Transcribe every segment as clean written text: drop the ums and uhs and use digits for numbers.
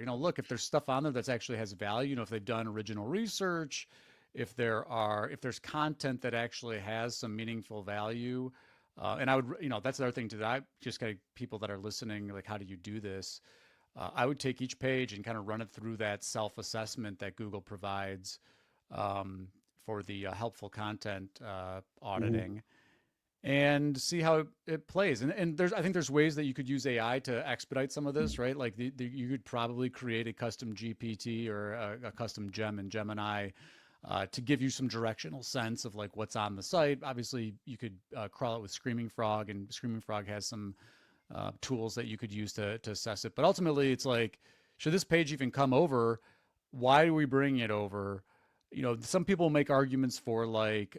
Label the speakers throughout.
Speaker 1: look, if there's stuff on there that's actually has value, if they've done original research, if there's content that actually has some meaningful value. And I would, that's the other thing too, that I just kind of people that are listening, like, how do you do this? I would take each page and kind of run it through that self-assessment that Google provides for the helpful content auditing, and see how it plays. And I think there's ways that you could use AI to expedite some of this, right? Like you could probably create a custom GPT or a custom gem in Gemini to give you some directional sense of like what's on the site. Obviously, you could crawl it with Screaming Frog, and Screaming Frog has some tools that you could use to assess it. But ultimately, it's like, should this page even come over? Why are we bringing it over? Some people make arguments for like,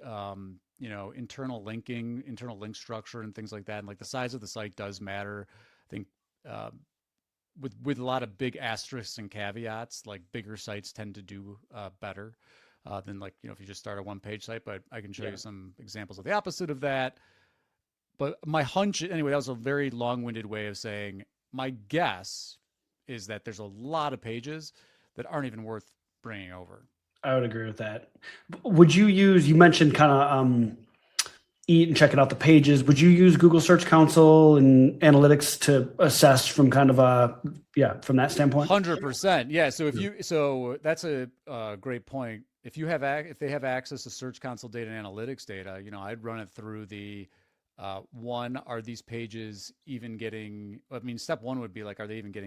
Speaker 1: internal linking, internal link structure and things like that. And like the size of the site does matter. I think with a lot of big asterisks and caveats, like bigger sites tend to do better than like, if you just start a one-page site. But I can show you some examples of the opposite of that. But my hunch, anyway, that was a very long-winded way of saying my guess is that there's a lot of pages that aren't even worth bringing over.
Speaker 2: I would agree with that. Would you mentioned kind of eat and checking out the pages. Would you use Google Search Console and analytics to assess from kind of from that standpoint?
Speaker 1: 100%. Yeah. So that's a great point. If they have access to Search Console data and analytics data, I'd run it through the one, are these pages even getting, step one would be like, are they even getting